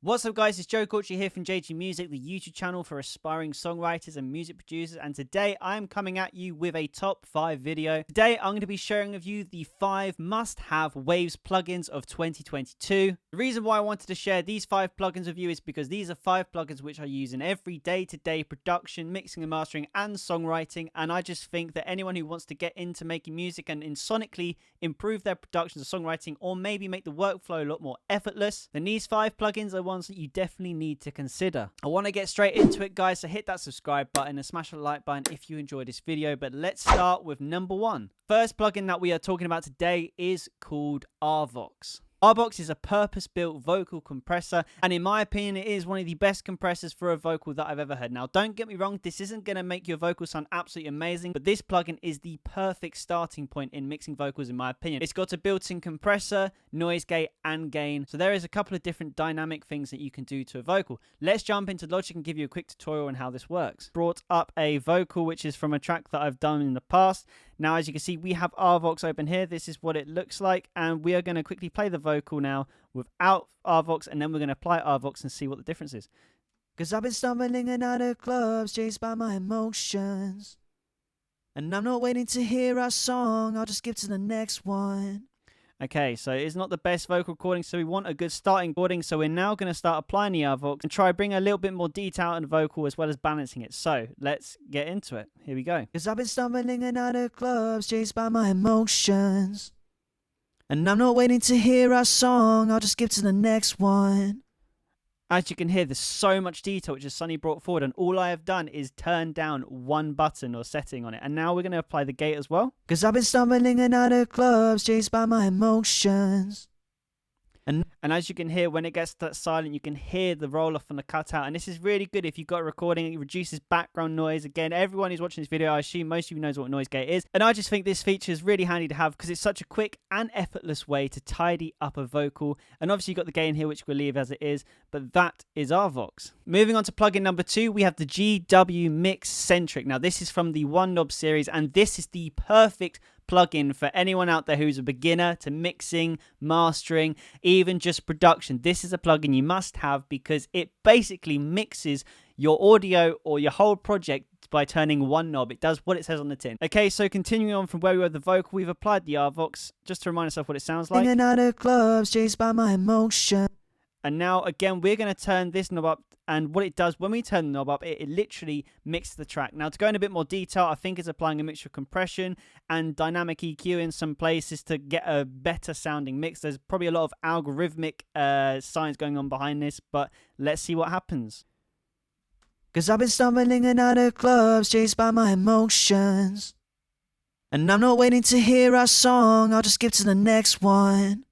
What's up guys, it's Joe Corchi here from GW Music, the YouTube channel for aspiring songwriters and music producers, and today I'm coming at you with a top 5 video. Today I'm going to be sharing with you the 5 must-have Waves plugins of 2022. The reason why I wanted to share these 5 plugins with you is because these are 5 plugins which I use in every day-to-day production, mixing and mastering and songwriting, and I just think that anyone who wants to get into making music and sonically improve their productions of songwriting or maybe make the workflow a lot more effortless, then these 5 plugins are ones that you definitely need to consider. I want to get straight into it guys, so hit that subscribe button and smash the like button if you enjoyed this video. But let's start with number 1. First plugin that we are talking about today is called RVOX. RVOX is a purpose-built vocal compressor, and in my opinion it is one of the best compressors for a vocal that I've ever heard. Now don't get me wrong, this isn't going to make your vocal sound absolutely amazing, but this plugin is the perfect starting point in mixing vocals in my opinion. It's got a built-in compressor, noise gate and gain, so there is a couple of different dynamic things that you can do to a vocal. Let's jump into Logic and give you a quick tutorial on how this works. Brought up a vocal which is from a track that I've done in the past. Now as you can see we have RVOX open here. This is what it looks like, and we are going to quickly play the vocal now without RVOX, and then we're going to apply RVOX and see what the difference is. Cause I've been stumbling in and out of clubs, chased by my emotions, and I'm not waiting to hear our song, I'll just skip to the next one. Okay, so it's not the best vocal recording, so we want a good starting recording. So we're now going to start applying the RVOX and try bring a little bit more detail in the vocal as well as balancing it. So let's get into it. Here we go. Cause I've been stumbling in and out of clubs, chased by my emotions, and I'm not waiting to hear our song, I'll just skip to the next one. As you can hear, there's so much detail which is Sonny brought forward, and all I have done is turn down one button or setting on it. And now we're going to apply the gate as well. Cause I've been stumbling in and out of clubs, chased by my emotions. And as you can hear, when it gets that silent, you can hear the roll-off and the cutout. And this is really good if you've got a recording. It reduces background noise. Again, everyone who's watching this video, I assume most of you knows what noise gate is. And I just think this feature is really handy to have because it's such a quick and effortless way to tidy up a vocal. And obviously you've got the gain here, which we'll leave as it is. But that is RVOX. Moving on to plugin number 2, we have the GW MixCentric. Now this is from the One Knob series, and this is the perfect plugin for anyone out there who's a beginner to mixing, mastering, even just production. This is a plugin you must have because it basically mixes your audio or your whole project by turning one knob. It does what it says on the tin. Okay, so continuing on from where we were with the vocal, we've applied the RVOX just to remind ourselves what it sounds like. In and out of clubs, chased by my emotion. And now again we're going to turn this knob up, and what it does when we turn the knob up, it literally mixes the track. Now to go in a bit more detail, I think it's applying a mixture of compression and dynamic EQ in some places to get a better sounding mix. There's probably a lot of algorithmic science going on behind this, but let's see what happens. Cause I've been stumbling in and out of clubs, chased by my emotions, and I'm not waiting to hear our song, I'll just skip to the next one.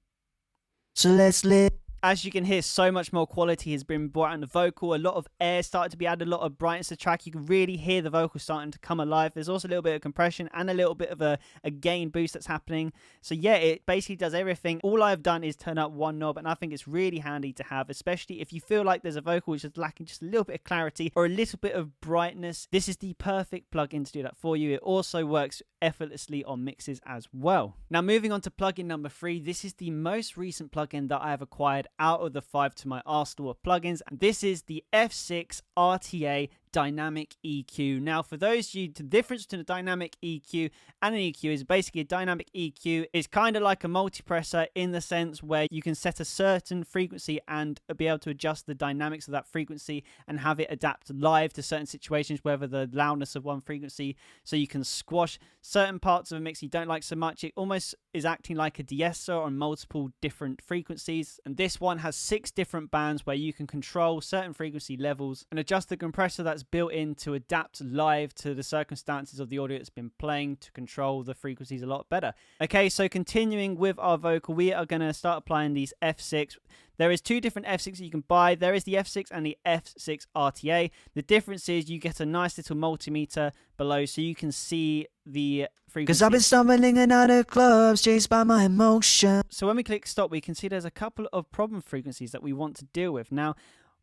So let's live. As you can hear, so much more quality has been brought out in the vocal. A lot of air started to be added, a lot of brightness to the track. You can really hear the vocal starting to come alive. There's also a little bit of compression and a little bit of a gain boost that's happening. So yeah, it basically does everything. All I've done is turn up one knob, and I think it's really handy to have, especially if you feel like there's a vocal which is lacking just a little bit of clarity or a little bit of brightness. This is the perfect plugin to do that for you. It also works effortlessly on mixes as well. Now moving on to plugin number 3, this is the most recent plugin that I have acquired out of the 5 to my arsenal of plugins, and this is the F6 RTA dynamic EQ. Now for those of you, the difference between a dynamic EQ and an EQ is basically a dynamic EQ is kind of like a multipressor in the sense where you can set a certain frequency and be able to adjust the dynamics of that frequency and have it adapt live to certain situations, whether the loudness of one frequency, so you can squash certain parts of a mix you don't like so much. It almost is acting like a de-esser on multiple different frequencies, and this one has 6 different bands where you can control certain frequency levels and adjust the compressor that's built in to adapt live to the circumstances of the audio that's been playing to control the frequencies a lot better. Okay, so continuing with our vocal, we are going to start applying these F6. There is 2 different F6 that you can buy. There is the F6 and the F6 RTA. The difference is you get a nice little multimeter below so you can see the frequency. Cause I've been stumbling in and out of clubs, chased by my emotion. So when we click stop, we can see there's a couple of problem frequencies that we want to deal with. Now,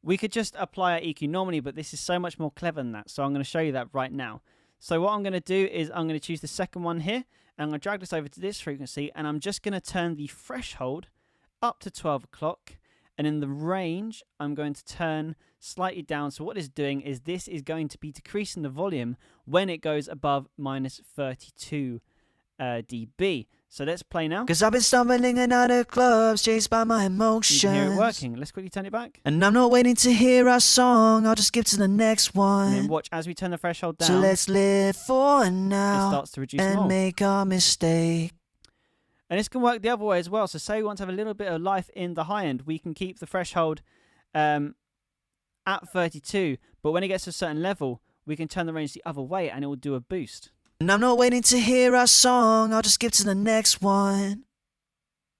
we could just apply our EQ normally, but this is so much more clever than that. So I'm going to show you that right now. So what I'm going to do is I'm going to choose the second one here, and I'm going to drag this over to this frequency, and I'm just going to turn the threshold up to 12 o'clock. And in the range, I'm going to turn slightly down. So what it's doing is this is going to be decreasing the volume when it goes above minus 32 dB. So let's play now. Cause I've been stumbling in other clubs, chased by my emotions. You can hear it working. Let's quickly turn it back. And I'm not waiting to hear our song, I'll just skip to the next one. And then watch as we turn the threshold down. So let's live for now. It starts to reduce and more. make a mistake. And this can work the other way as well. So say we want to have a little bit of life in the high end, we can keep the threshold at 32. But when it gets to a certain level, we can turn the range the other way and it will do a boost. And I'm not waiting to hear our song, I'll just skip to the next one.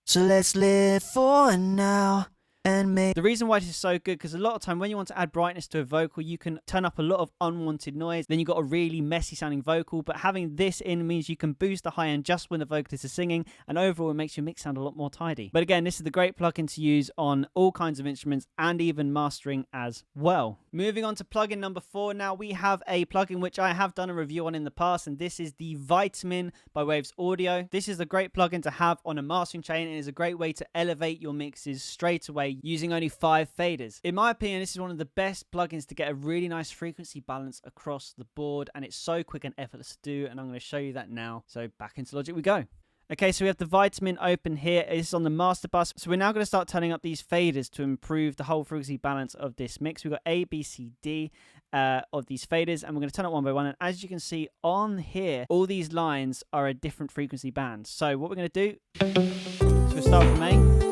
So let's live for now and make... The reason why this is so good, because a lot of time when you want to add brightness to a vocal, you can turn up a lot of unwanted noise. Then you've got a really messy sounding vocal. But having this in means you can boost the high end just when the vocalist is singing. And overall, it makes your mix sound a lot more tidy. But again, this is the great plugin to use on all kinds of instruments and even mastering as well. Moving on to plugin number 4. Now we have a plugin which I have done a review on in the past, and this is the Vitamin by Waves Audio. This is a great plugin to have on a mastering chain and is a great way to elevate your mixes straight away using only 5 faders. In my opinion, this is one of the best plugins to get a really nice frequency balance across the board, and it's so quick and effortless to do, and I'm going to show you that now. So back into Logic we go. Okay, so we have the Vitamin open here. It's on the master bus. So we're now going to start turning up these faders to improve the whole frequency balance of this mix. We've got A, B, C, D of these faders, and we're going to turn it one by one. And as you can see on here, all these lines are a different frequency band. So what we're going to do, so we'll start from A,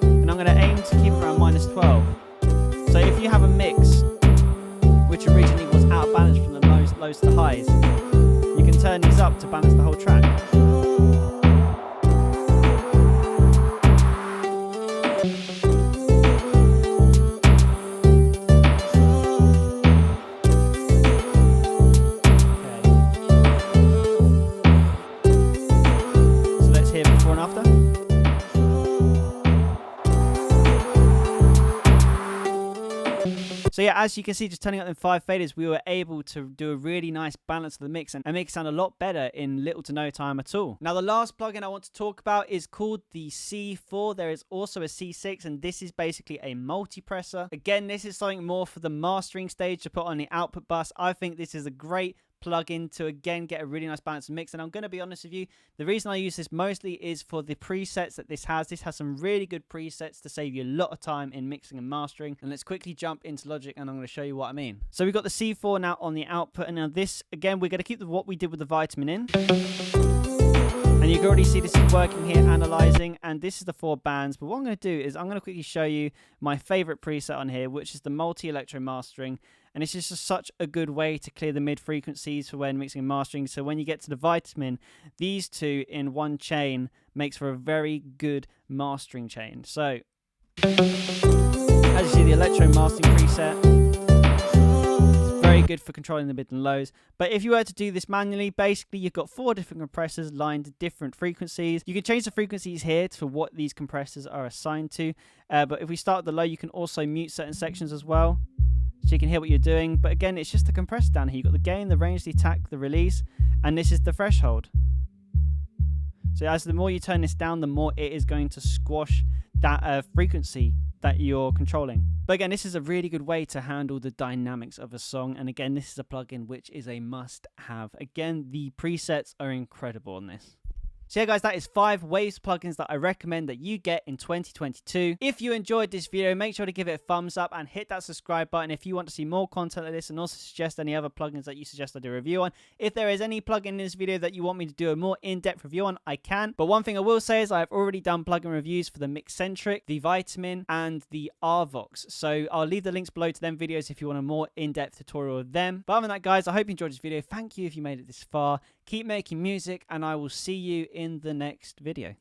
and I'm going to aim to keep it around minus 12. So if you have a mix which originally was out of balance from the lows to highs, you can turn these up to balance the whole track. So yeah, as you can see, just turning up them 5 faders, we were able to do a really nice balance of the mix and make it sound a lot better in little to no time at all. Now, the last plugin I want to talk about is called the C4. There is also a C6, and this is basically a multipressor. Again, this is something more for the mastering stage to put on the output bus. I think this is a great plugin to again get a really nice balance of mix, and I'm going to be honest with you, the reason I use this mostly is for the presets that this has. This has some really good presets to save you a lot of time in mixing and mastering. And let's quickly jump into Logic and I'm going to show you what I mean. So we've got the C4 now on the output, and now this again, we're going to keep what we did with the Vitamin in, and you can already see this is working here, analyzing, and this is the 4 bands. But what I'm going to do is I'm going to quickly show you my favorite preset on here, which is the multi-electro mastering. And it's just such a good way to clear the mid frequencies for when mixing and mastering. So when you get to the Vitamin, these two in one chain makes for a very good mastering chain. So as you see, the electro mastering preset, it's very good for controlling the mid and lows. But if you were to do this manually, basically you've got 4 different compressors lined to different frequencies. You can change the frequencies here to what these compressors are assigned to. But if we start at the low, you can also mute certain sections as well, so you can hear what you're doing. But again, it's just the compressor down here. You've got the gain, the range, the attack, the release, and this is the threshold. So as the more you turn this down, the more it is going to squash that frequency that you're controlling. But again, this is a really good way to handle the dynamics of a song. And again, this is a plugin which is a must-have. Again, the presets are incredible on this. So yeah guys, that is 5 Waves plugins that I recommend that you get in 2022. If you enjoyed this video, make sure to give it a thumbs up and hit that subscribe button if you want to see more content like this, and also suggest any other plugins that you suggest I do a review on. If there is any plugin in this video that you want me to do a more in-depth review on, I can. But one thing I will say is I've already done plugin reviews for the MixCentric, the Vitamin, and the RVOX. So I'll leave the links below to them videos if you want a more in-depth tutorial of them. But other than that guys, I hope you enjoyed this video. Thank you if you made it this far. Keep making music, and I will see you in the next video.